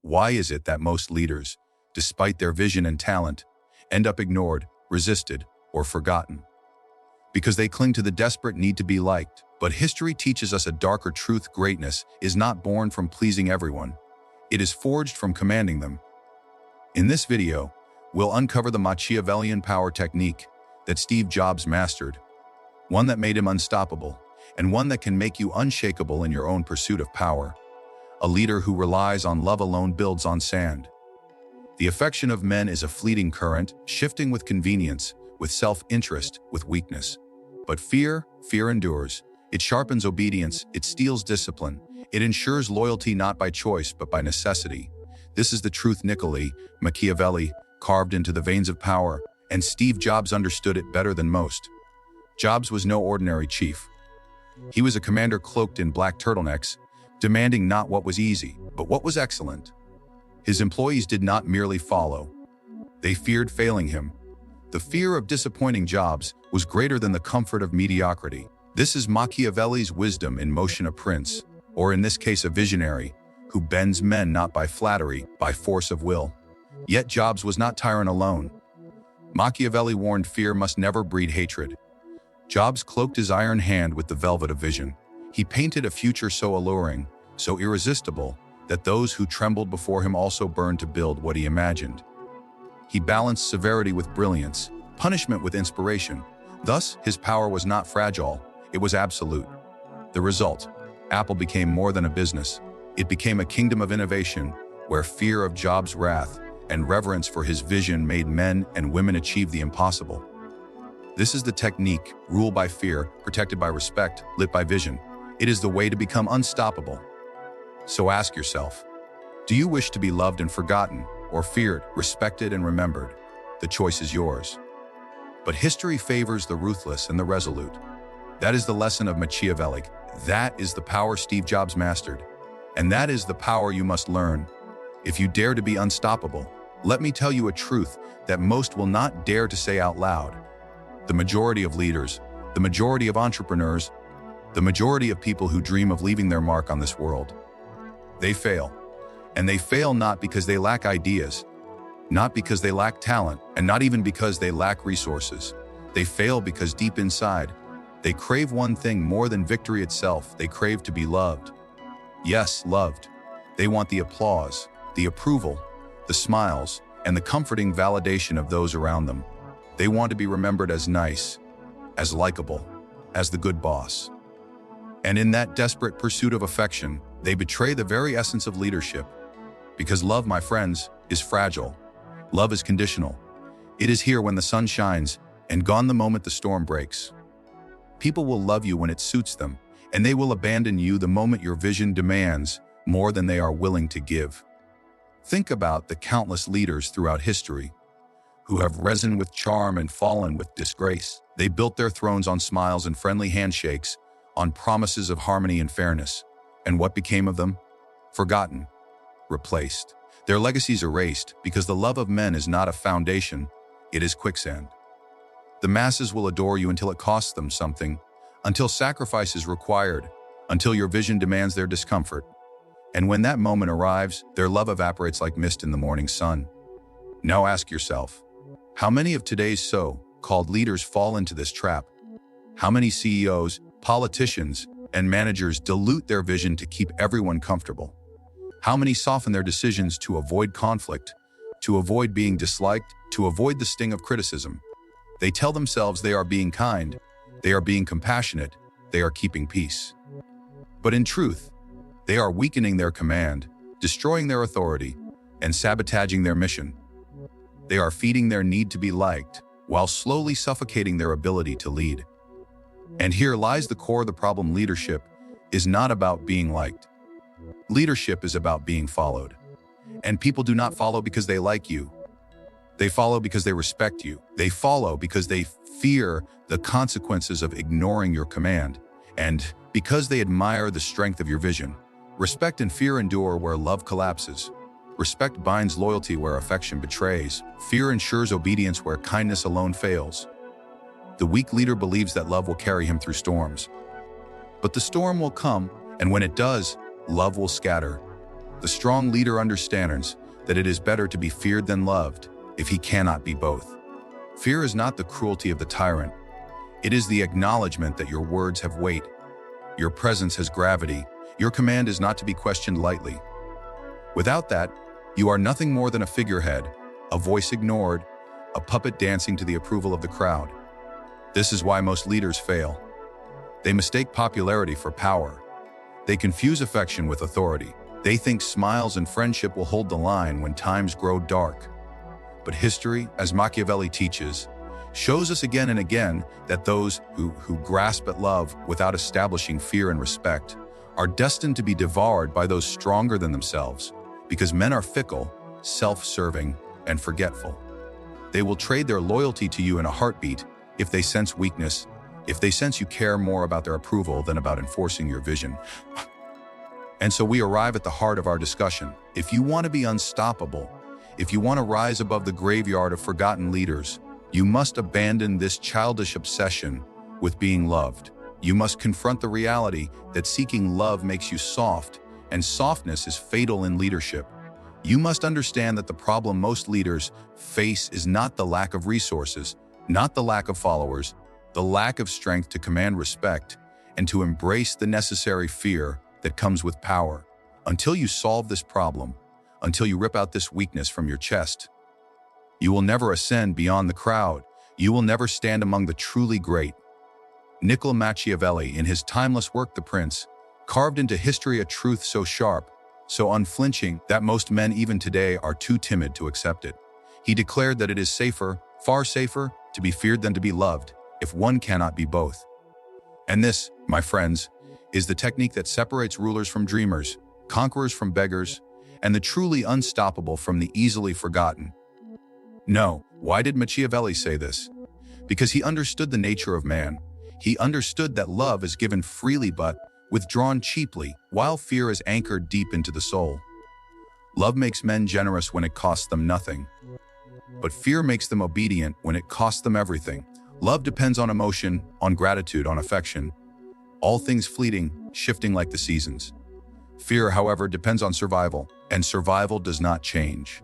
Why is it that most leaders, despite their vision and talent, end up ignored, resisted, or forgotten? Because they cling to the desperate need to be liked. But history teaches us a darker truth: greatness is not born from pleasing everyone. It is forged from commanding them. In this video, we'll uncover the Machiavellian power technique that Steve Jobs mastered, one that made him unstoppable, and one that can make you unshakable in your own pursuit of power. A leader who relies on love alone builds on sand. The affection of men is a fleeting current, shifting with convenience, with self-interest, with weakness. But fear endures. It sharpens obedience, it steals discipline, it ensures loyalty not by choice but by necessity. This is the truth Niccolò Machiavelli carved into the veins of power, and Steve Jobs understood it better than most. Jobs was no ordinary chief. He was a commander cloaked in black turtlenecks, demanding not what was easy, but what was excellent. His employees did not merely follow. They feared failing him. The fear of disappointing Jobs was greater than the comfort of mediocrity. This is Machiavelli's wisdom in motion: a prince, or in this case a visionary, who bends men not by flattery, by force of will. Yet Jobs was not tyrant alone. Machiavelli warned fear must never breed hatred. Jobs cloaked his iron hand with the velvet of vision. He painted a future so alluring, so irresistible, that those who trembled before him also burned to build what he imagined. He balanced severity with brilliance, punishment with inspiration. Thus, his power was not fragile, it was absolute. The result: Apple became more than a business. It became a kingdom of innovation, where fear of Jobs' wrath and reverence for his vision made men and women achieve the impossible. This is the technique: rule by fear, protected by respect, lit by vision. It is the way to become unstoppable. So ask yourself, do you wish to be loved and forgotten, or feared, respected and remembered? The choice is yours. But history favors the ruthless and the resolute. That is the lesson of Machiavelli. That is the power Steve Jobs mastered. And that is the power you must learn. If you dare to be unstoppable, let me tell you a truth that most will not dare to say out loud. The majority of leaders, the majority of entrepreneurs, the majority of people who dream of leaving their mark on this world, they fail. And they fail not because they lack ideas, not because they lack talent, and not even because they lack resources. They fail because deep inside, they crave one thing more than victory itself. They crave to be loved. Yes, loved. They want the applause, the approval, the smiles, and the comforting validation of those around them. They want to be remembered as nice, as likable, as the good boss. And in that desperate pursuit of affection, they betray the very essence of leadership. Because love, my friends, is fragile. Love is conditional. It is here when the sun shines and gone the moment the storm breaks. People will love you when it suits them, and they will abandon you the moment your vision demands more than they are willing to give. Think about the countless leaders throughout history who have risen with charm and fallen with disgrace. They built their thrones on smiles and friendly handshakes, on promises of harmony and fairness. And what became of them? Forgotten, replaced. Their legacies erased because the love of men is not a foundation, it is quicksand. The masses will adore you until it costs them something, until sacrifice is required, until your vision demands their discomfort. And when that moment arrives, their love evaporates like mist in the morning sun. Now ask yourself, how many of today's so-called leaders fall into this trap? How many CEOs, politicians, and managers dilute their vision to keep everyone comfortable? How many soften their decisions to avoid conflict, to avoid being disliked, to avoid the sting of criticism? They tell themselves they are being kind, they are being compassionate, they are keeping peace. But in truth, they are weakening their command, destroying their authority, and sabotaging their mission. They are feeding their need to be liked, while slowly suffocating their ability to lead. And here lies the core of the problem. Leadership is not about being liked. Leadership is about being followed. And people do not follow because they like you. They follow because they respect you. They follow because they fear the consequences of ignoring your command, and because they admire the strength of your vision. Respect and fear endure where love collapses. Respect binds loyalty where affection betrays. Fear ensures obedience where kindness alone fails. The weak leader believes that love will carry him through storms. But the storm will come, and when it does, love will scatter. The strong leader understands that it is better to be feared than loved if he cannot be both. Fear is not the cruelty of the tyrant. It is the acknowledgement that your words have weight, your presence has gravity, your command is not to be questioned lightly. Without that, you are nothing more than a figurehead, a voice ignored, a puppet dancing to the approval of the crowd. This is why most leaders fail. They mistake popularity for power. They confuse affection with authority. They think smiles and friendship will hold the line when times grow dark. But history, as Machiavelli teaches, shows us again and again that those who grasp at love without establishing fear and respect are destined to be devoured by those stronger than themselves, because men are fickle, self-serving, and forgetful. They will trade their loyalty to you in a heartbeat if they sense weakness, if they sense you care more about their approval than about enforcing your vision. And so we arrive at the heart of our discussion. If you want to be unstoppable, if you want to rise above the graveyard of forgotten leaders, you must abandon this childish obsession with being loved. You must confront the reality that seeking love makes you soft, and softness is fatal in leadership. You must understand that the problem most leaders face is not the lack of resources, not the lack of followers, the lack of strength to command respect and to embrace the necessary fear that comes with power. Until you solve this problem, until you rip out this weakness from your chest, you will never ascend beyond the crowd. You will never stand among the truly great. Niccolò Machiavelli, in his timeless work, The Prince, carved into history a truth so sharp, so unflinching, that most men even today are too timid to accept it. He declared that it is safer, far safer, to be feared than to be loved, if one cannot be both. And this, my friends, is the technique that separates rulers from dreamers, conquerors from beggars, and the truly unstoppable from the easily forgotten. No, why did Machiavelli say this? Because he understood the nature of man. He understood that love is given freely but withdrawn cheaply, while fear is anchored deep into the soul. Love makes men generous when it costs them nothing, but fear makes them obedient when it costs them everything. Love depends on emotion, on gratitude, on affection. All things fleeting, shifting like the seasons. Fear, however, depends on survival, and survival does not change.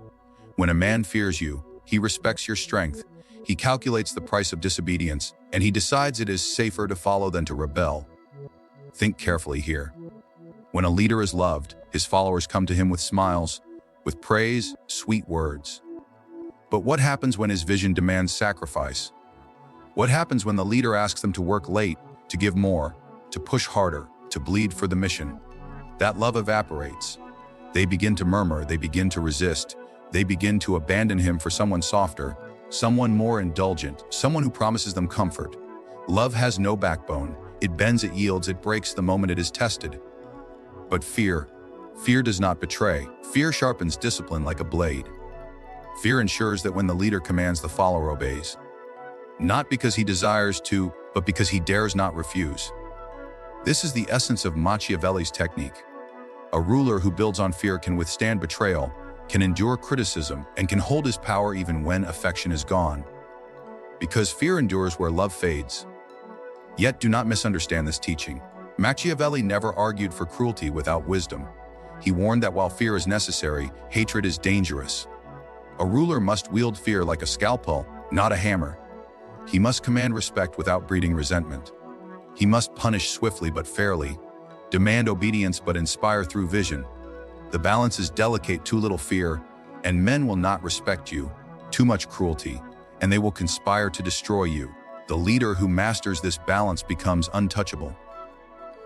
When a man fears you, he respects your strength, he calculates the price of disobedience, and he decides it is safer to follow than to rebel. Think carefully here. When a leader is loved, his followers come to him with smiles, with praise, sweet words. But what happens when his vision demands sacrifice? What happens when the leader asks them to work late, to give more, to push harder, to bleed for the mission? That love evaporates. They begin to murmur, they begin to resist, they begin to abandon him for someone softer, someone more indulgent, someone who promises them comfort. Love has no backbone. It bends, it yields, it breaks the moment it is tested. But fear does not betray. Fear sharpens discipline like a blade. Fear ensures that when the leader commands, the follower obeys. Not because he desires to, but because he dares not refuse. This is the essence of Machiavelli's technique. A ruler who builds on fear can withstand betrayal, can endure criticism, and can hold his power even when affection is gone. Because fear endures where love fades. Yet do not misunderstand this teaching. Machiavelli never argued for cruelty without wisdom. He warned that while fear is necessary, hatred is dangerous. A ruler must wield fear like a scalpel, not a hammer. He must command respect without breeding resentment. He must punish swiftly but fairly, demand obedience but inspire through vision. The balance is delicate, too little fear, and men will not respect you, too much cruelty, and they will conspire to destroy you. The leader who masters this balance becomes untouchable.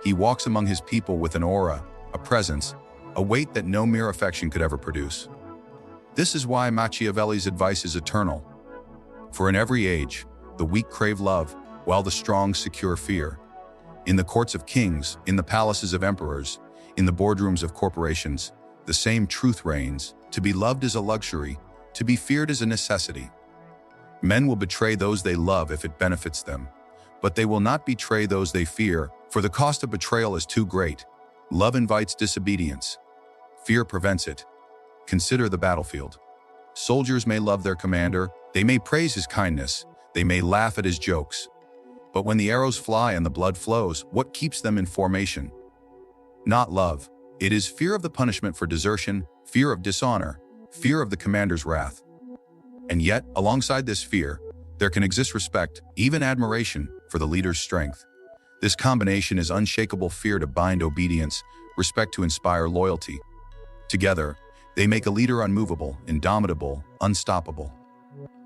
He walks among his people with an aura, a presence, a weight that no mere affection could ever produce. This is why Machiavelli's advice is eternal. For in every age, the weak crave love, while the strong secure fear. In the courts of kings, in the palaces of emperors, in the boardrooms of corporations, the same truth reigns. To be loved is a luxury, to be feared is a necessity. Men will betray those they love if it benefits them, but they will not betray those they fear, for the cost of betrayal is too great. Love invites disobedience. Fear prevents it. Consider the battlefield. Soldiers may love their commander, they may praise his kindness, they may laugh at his jokes. But when the arrows fly and the blood flows, what keeps them in formation? Not love, It is fear of the punishment for desertion, fear of dishonor, fear of the commander's wrath. And yet, alongside this fear, there can exist respect, even admiration, for the leader's strength. This combination is unshakable fear to bind obedience, respect to inspire loyalty. Together, they make a leader unmovable, indomitable, unstoppable.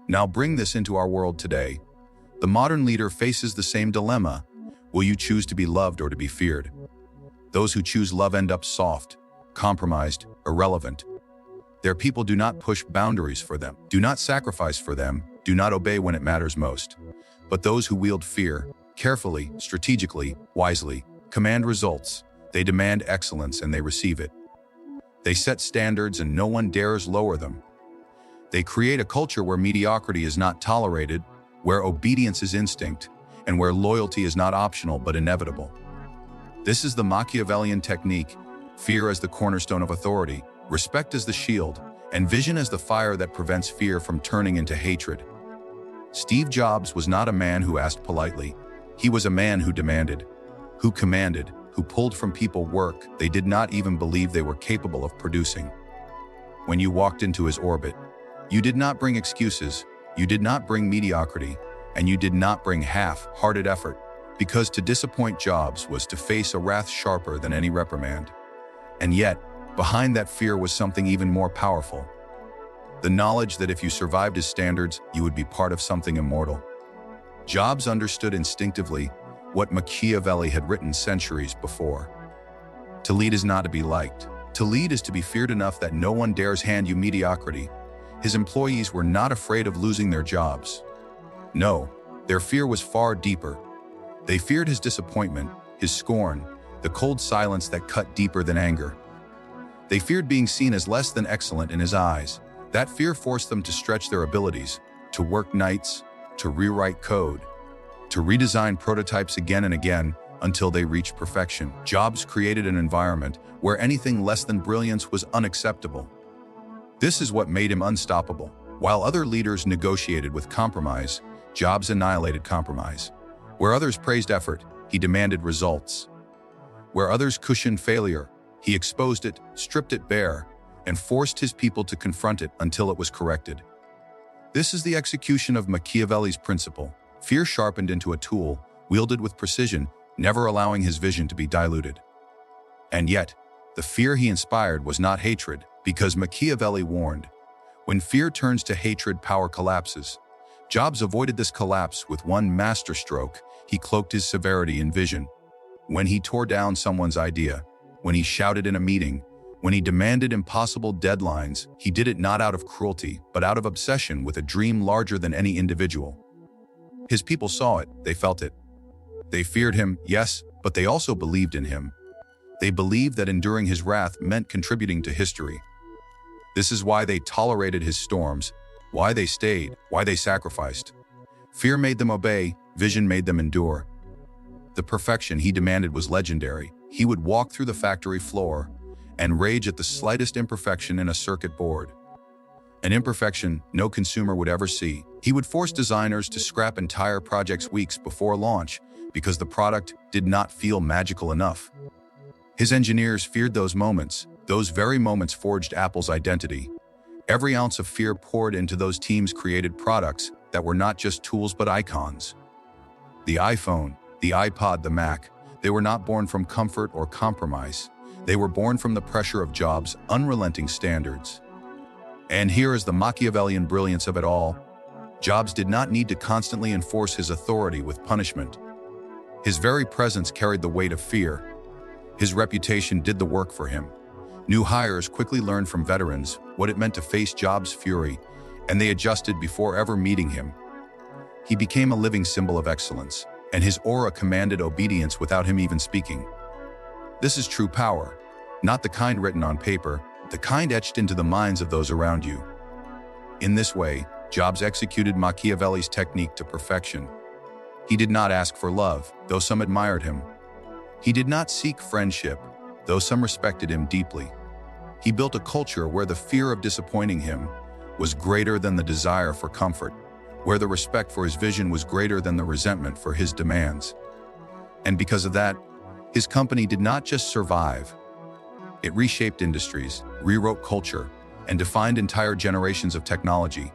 Now bring this into our world today. The modern leader faces the same dilemma. Will you choose to be loved or to be feared? Those who choose love end up soft, compromised, irrelevant. Their people do not push boundaries for them, do not sacrifice for them, do not obey when it matters most. But those who wield fear, carefully, strategically, wisely, command results. They demand excellence and they receive it. They set standards and no one dares lower them. They create a culture where mediocrity is not tolerated, where obedience is instinct, and where loyalty is not optional but inevitable. This is the Machiavellian technique: fear as the cornerstone of authority, respect as the shield, and vision as the fire that prevents fear from turning into hatred. Steve Jobs was not a man who asked politely. He was a man who demanded, who commanded, who pulled from people work they did not even believe they were capable of producing. When you walked into his orbit, you did not bring excuses, you did not bring mediocrity, and you did not bring half-hearted effort, because to disappoint Jobs was to face a wrath sharper than any reprimand. And yet, behind that fear was something even more powerful: the knowledge that if you survived his standards, you would be part of something immortal. Jobs understood instinctively what Machiavelli had written centuries before. To lead is not to be liked. To lead is to be feared enough that no one dares hand you mediocrity. His employees were not afraid of losing their jobs. No, their fear was far deeper. They feared his disappointment, his scorn, the cold silence that cut deeper than anger. They feared being seen as less than excellent in his eyes. That fear forced them to stretch their abilities, to work nights, to rewrite code, to redesign prototypes again and again until they reached perfection. Jobs created an environment where anything less than brilliance was unacceptable. This is what made him unstoppable. While other leaders negotiated with compromise, Jobs annihilated compromise. Where others praised effort, he demanded results. Where others cushioned failure, he exposed it, stripped it bare, and forced his people to confront it until it was corrected. This is the execution of Machiavelli's principle: fear sharpened into a tool, wielded with precision, never allowing his vision to be diluted. And yet, the fear he inspired was not hatred, because Machiavelli warned, when fear turns to hatred, power collapses. Jobs avoided this collapse with one masterstroke. He cloaked his severity in vision. When he tore down someone's idea, when he shouted in a meeting, when he demanded impossible deadlines, he did it not out of cruelty, but out of obsession with a dream larger than any individual. His people saw it, they felt it. They feared him, yes, but they also believed in him. They believed that enduring his wrath meant contributing to history. This is why they tolerated his storms, why they stayed, why they sacrificed. Fear made them obey, vision made them endure. The perfection he demanded was legendary. He would walk through the factory floor and rage at the slightest imperfection in a circuit board. An imperfection no consumer would ever see. He would force designers to scrap entire projects weeks before launch because the product did not feel magical enough. His engineers feared those moments. Those very moments forged Apple's identity. Every ounce of fear poured into those teams created products that were not just tools but icons. The iPhone, the iPod, the Mac, they were not born from comfort or compromise. They were born from the pressure of Jobs' unrelenting standards. And here is the Machiavellian brilliance of it all. Jobs did not need to constantly enforce his authority with punishment. His very presence carried the weight of fear. His reputation did the work for him. New hires quickly learned from veterans what it meant to face Jobs' fury, and they adjusted before ever meeting him. He became a living symbol of excellence, and his aura commanded obedience without him even speaking. This is true power, not the kind written on paper, the kind etched into the minds of those around you. In this way, Jobs executed Machiavelli's technique to perfection. He did not ask for love, though some admired him. He did not seek friendship, though some respected him deeply. He built a culture where the fear of disappointing him was greater than the desire for comfort, where the respect for his vision was greater than the resentment for his demands. And because of that, his company did not just survive, It reshaped industries, rewrote culture, and defined entire generations of technology.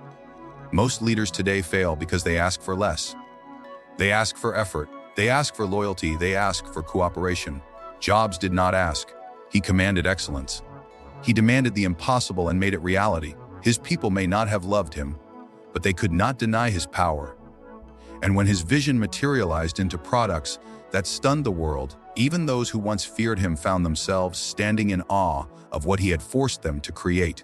Most leaders today fail because they ask for less. They ask for effort, they ask for loyalty, they ask for cooperation. Jobs did not ask. He commanded excellence. He demanded the impossible and made it reality. His people may not have loved him, but they could not deny his power. And when his vision materialized into products that stunned the world, even those who once feared him found themselves standing in awe of what he had forced them to create.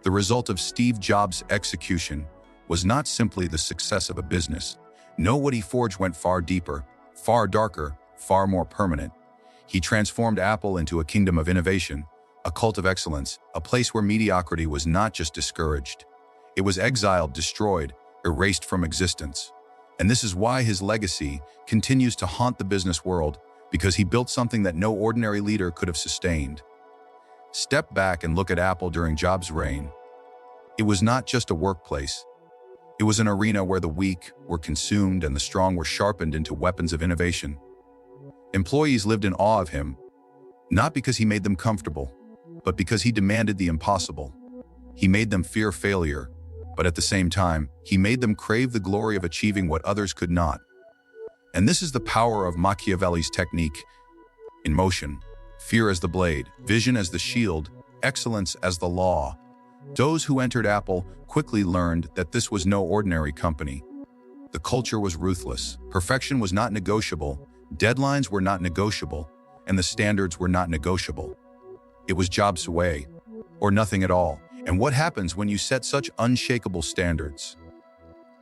The result of Steve Jobs' execution was not simply the success of a business. No, what he forged went far deeper, far darker, far more permanent. He transformed Apple into a kingdom of innovation, a cult of excellence, a place where mediocrity was not just discouraged. It was exiled, destroyed, erased from existence. And this is why his legacy continues to haunt the business world, because he built something that no ordinary leader could have sustained. Step back and look at Apple during Jobs' reign. It was not just a workplace. It was an arena where the weak were consumed and the strong were sharpened into weapons of innovation. Employees lived in awe of him, not because he made them comfortable, but because he demanded the impossible. He made them fear failure, but at the same time, he made them crave the glory of achieving what others could not. And this is the power of Machiavelli's technique in motion: fear as the blade, vision as the shield, excellence as the law. Those who entered Apple quickly learned that this was no ordinary company. The culture was ruthless, perfection was not negotiable, deadlines were not negotiable, and the standards were not negotiable. It was Jobs' way, or nothing at all. And what happens when you set such unshakable standards?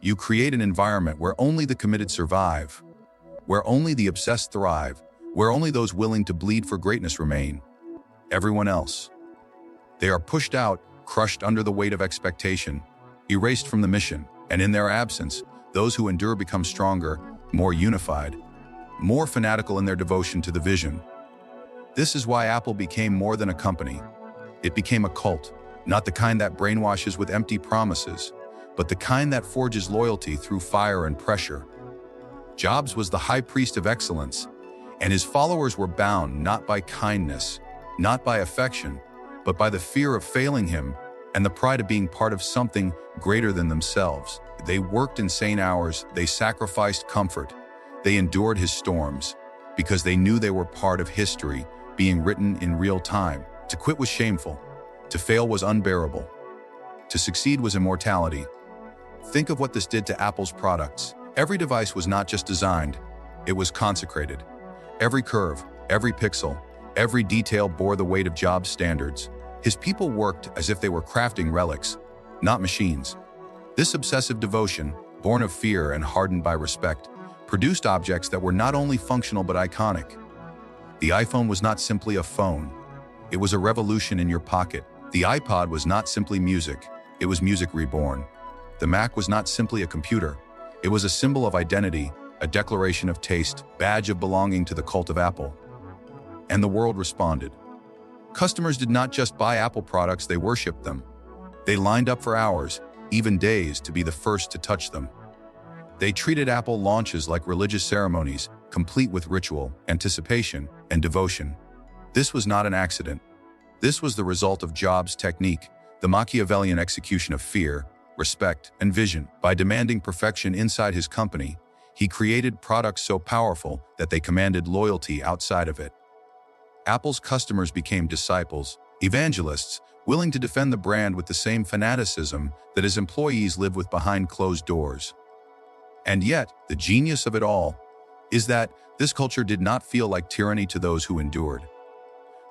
You create an environment where only the committed survive, where only the obsessed thrive, where only those willing to bleed for greatness remain. Everyone else, they are pushed out, crushed under the weight of expectation, erased from the mission, and in their absence, those who endure become stronger, more unified, more fanatical in their devotion to the vision. This is why Apple became more than a company. It became a cult, not the kind that brainwashes with empty promises, but the kind that forges loyalty through fire and pressure. Jobs was the high priest of excellence, and his followers were bound not by kindness, not by affection, but by the fear of failing him and the pride of being part of something greater than themselves. They worked insane hours, they sacrificed comfort, they endured his storms, because they knew they were part of history being written in real time. To quit was shameful, to fail was unbearable, to succeed was immortality. Think of what this did to Apple's products. Every device was not just designed, it was consecrated. Every curve, every pixel, every detail bore the weight of Jobs' standards. His people worked as if they were crafting relics, not machines. This obsessive devotion, born of fear and hardened by respect, produced objects that were not only functional but iconic. The iPhone was not simply a phone. It was a revolution in your pocket. The iPod was not simply music. It was music reborn. The Mac was not simply a computer. It was a symbol of identity, a declaration of taste, badge of belonging to the cult of Apple. And the world responded. Customers did not just buy Apple products, they worshipped them. They lined up for hours, even days, to be the first to touch them. They treated Apple launches like religious ceremonies, complete with ritual, anticipation, and devotion. This was not an accident. This was the result of Jobs' technique, the Machiavellian execution of fear, respect, and vision. By demanding perfection inside his company, he created products so powerful that they commanded loyalty outside of it. Apple's customers became disciples, evangelists, willing to defend the brand with the same fanaticism that his employees live with behind closed doors. And yet, the genius of it all is that this culture did not feel like tyranny to those who endured.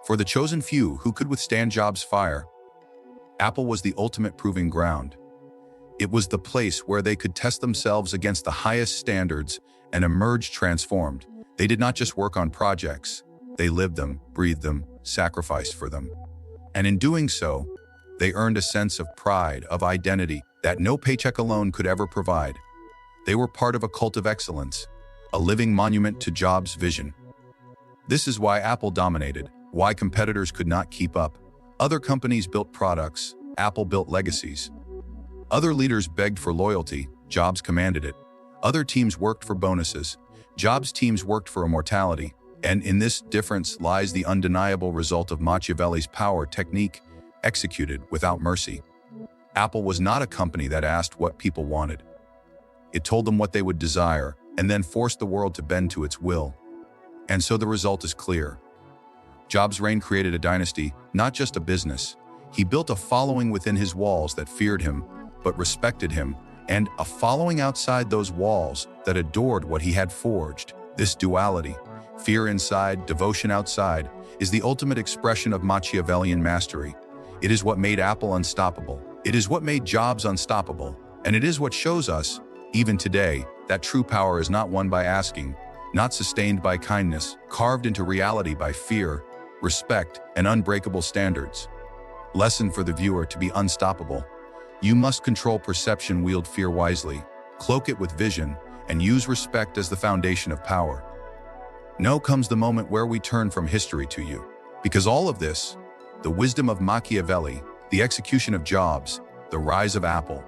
For the chosen few who could withstand Jobs' fire, Apple was the ultimate proving ground. It was the place where they could test themselves against the highest standards and emerge transformed. They did not just work on projects. They lived them, breathed them, sacrificed for them. And in doing so, they earned a sense of pride, of identity, that no paycheck alone could ever provide. They were part of a cult of excellence, a living monument to Jobs' vision. This is why Apple dominated, why competitors could not keep up. Other companies built products, Apple built legacies. Other leaders begged for loyalty, Jobs commanded it. Other teams worked for bonuses, Jobs' teams worked for immortality. And in this difference lies the undeniable result of Machiavelli's power technique executed without mercy. Apple was not a company that asked what people wanted. It told them what they would desire and then forced the world to bend to its will. And so the result is clear. Jobs' reign created a dynasty, not just a business. He built a following within his walls that feared him, but respected him, and a following outside those walls that adored what he had forged. This duality, fear inside, devotion outside, is the ultimate expression of Machiavellian mastery. It is what made Apple unstoppable. It is what made Jobs unstoppable. And it is what shows us, even today, that true power is not won by asking, not sustained by kindness, carved into reality by fear, respect, and unbreakable standards. Lesson for the viewer: to be unstoppable, you must control perception, wield fear wisely, cloak it with vision, and use respect as the foundation of power. Now comes the moment where we turn from history to you. Because all of this, the wisdom of Machiavelli, the execution of Jobs, the rise of Apple,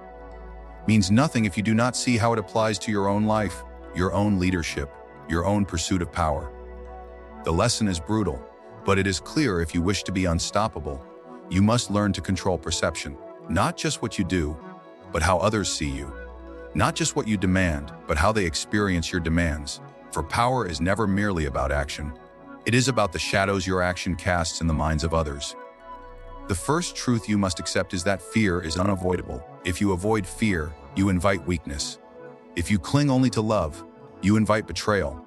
means nothing if you do not see how it applies to your own life, your own leadership, your own pursuit of power. The lesson is brutal, but it is clear: if you wish to be unstoppable, you must learn to control perception. Not just what you do, but how others see you. Not just what you demand, but how they experience your demands. For power is never merely about action. It is about the shadows your action casts in the minds of others. The first truth you must accept is that fear is unavoidable. If you avoid fear, you invite weakness. If you cling only to love, you invite betrayal.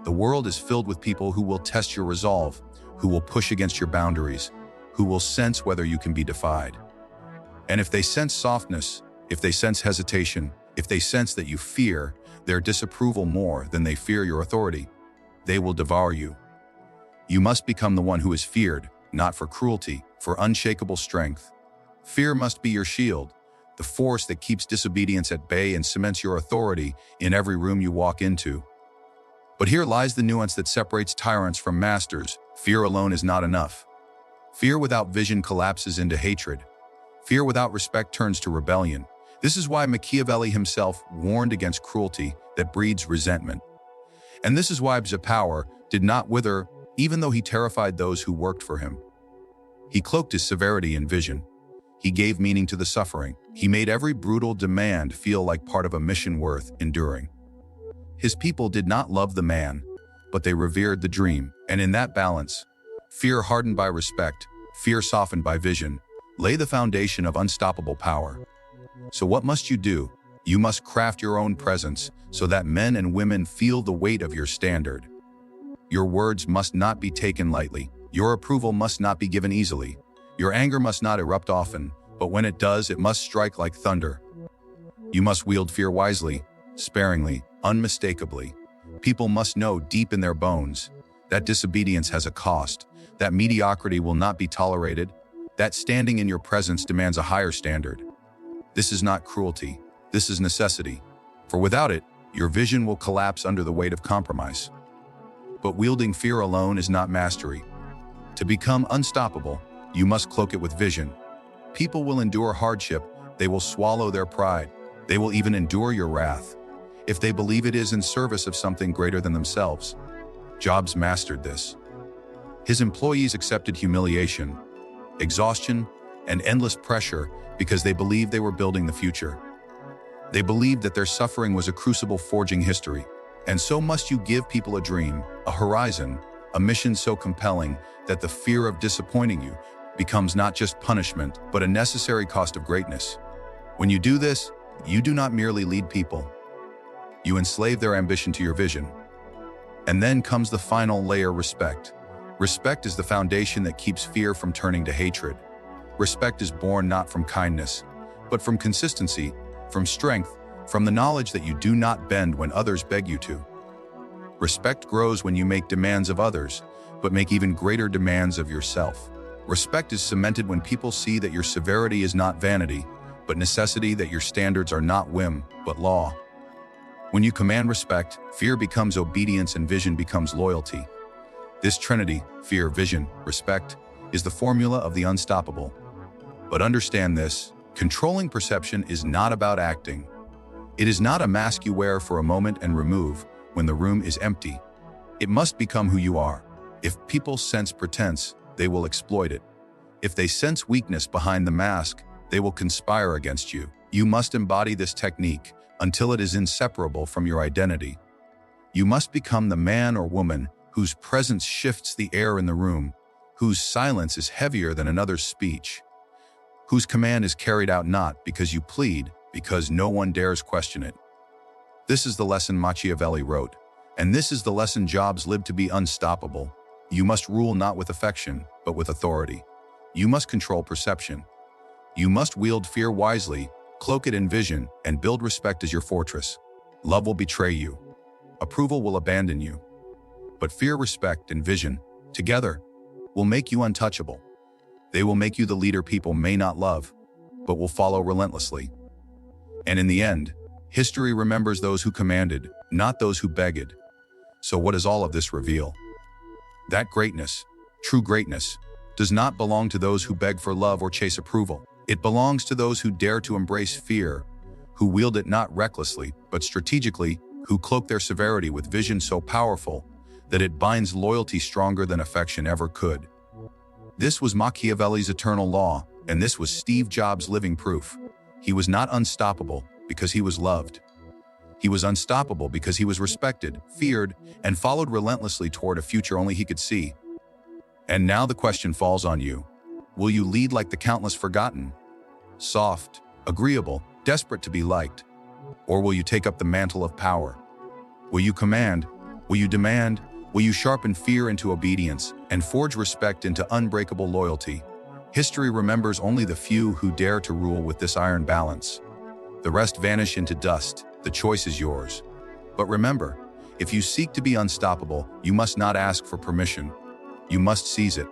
The world is filled with people who will test your resolve, who will push against your boundaries, who will sense whether you can be defied. And if they sense softness, if they sense hesitation, if they sense that you fear their disapproval more than they fear your authority, they will devour you. You must become the one who is feared, not for cruelty, for unshakable strength. Fear must be your shield, the force that keeps disobedience at bay and cements your authority in every room you walk into. But here lies the nuance that separates tyrants from masters. Fear alone is not enough. Fear without vision collapses into hatred. Fear without respect turns to rebellion. This is why Machiavelli himself warned against cruelty that breeds resentment. And this is why his power did not wither, even though he terrified those who worked for him. He cloaked his severity in vision. He gave meaning to the suffering. He made every brutal demand feel like part of a mission worth enduring. His people did not love the man, but they revered the dream. And in that balance, fear hardened by respect, fear softened by vision, lay the foundation of unstoppable power. So what must you do? You must craft your own presence so that men and women feel the weight of your standard. Your words must not be taken lightly. Your approval must not be given easily. Your anger must not erupt often, but when it does, it must strike like thunder. You must wield fear wisely, sparingly, unmistakably. People must know deep in their bones that disobedience has a cost, that mediocrity will not be tolerated, that standing in your presence demands a higher standard. This is not cruelty. This is necessity. For without it, your vision will collapse under the weight of compromise. But wielding fear alone is not mastery. To become unstoppable, you must cloak it with vision. People will endure hardship. They will swallow their pride. They will even endure your wrath, if they believe it is in service of something greater than themselves. Jobs mastered this. His employees accepted humiliation, exhaustion, and endless pressure because they believed they were building the future. They believed that their suffering was a crucible forging history. And so must you give people a dream, a horizon, a mission so compelling that the fear of disappointing you becomes not just punishment, but a necessary cost of greatness. When you do this, you do not merely lead people. You enslave their ambition to your vision. And then comes the final layer: respect. Respect is the foundation that keeps fear from turning to hatred. Respect is born not from kindness, but from consistency, from strength, from the knowledge that you do not bend when others beg you to. Respect grows when you make demands of others, but make even greater demands of yourself. Respect is cemented when people see that your severity is not vanity, but necessity, that your standards are not whim, but law. When you command respect, fear becomes obedience and vision becomes loyalty. This trinity, fear, vision, respect, is the formula of the unstoppable. But understand this: controlling perception is not about acting. It is not a mask you wear for a moment and remove when the room is empty. It must become who you are. If people sense pretense, they will exploit it. If they sense weakness behind the mask, they will conspire against you. You must embody this technique until it is inseparable from your identity. You must become the man or woman whose presence shifts the air in the room, whose silence is heavier than another's speech, whose command is carried out not because you plead, because no one dares question it. This is the lesson Machiavelli wrote, and this is the lesson jobs live to be unstoppable. You must rule not with affection, but with authority. You must control perception. You must wield fear wisely, cloak it in vision, and build respect as your fortress. Love will betray you. Approval will abandon you. But fear, respect, and vision, together, will make you untouchable. They will make you the leader people may not love, but will follow relentlessly. And in the end, history remembers those who commanded, not those who begged. So what does all of this reveal? That greatness, true greatness, does not belong to those who beg for love or chase approval. It belongs to those who dare to embrace fear, who wield it not recklessly, but strategically, who cloak their severity with vision so powerful that it binds loyalty stronger than affection ever could. This was Machiavelli's eternal law, and this was Steve Jobs' living proof. He was not unstoppable because he was loved. He was unstoppable because he was respected, feared, and followed relentlessly toward a future only he could see. And now the question falls on you. Will you lead like the countless forgotten? Soft, agreeable, desperate to be liked? Or will you take up the mantle of power? Will you command? Will you demand? Will you sharpen fear into obedience and forge respect into unbreakable loyalty? History remembers only the few who dare to rule with this iron balance. The rest vanish into dust. The choice is yours. But remember, if you seek to be unstoppable, you must not ask for permission. You must seize it.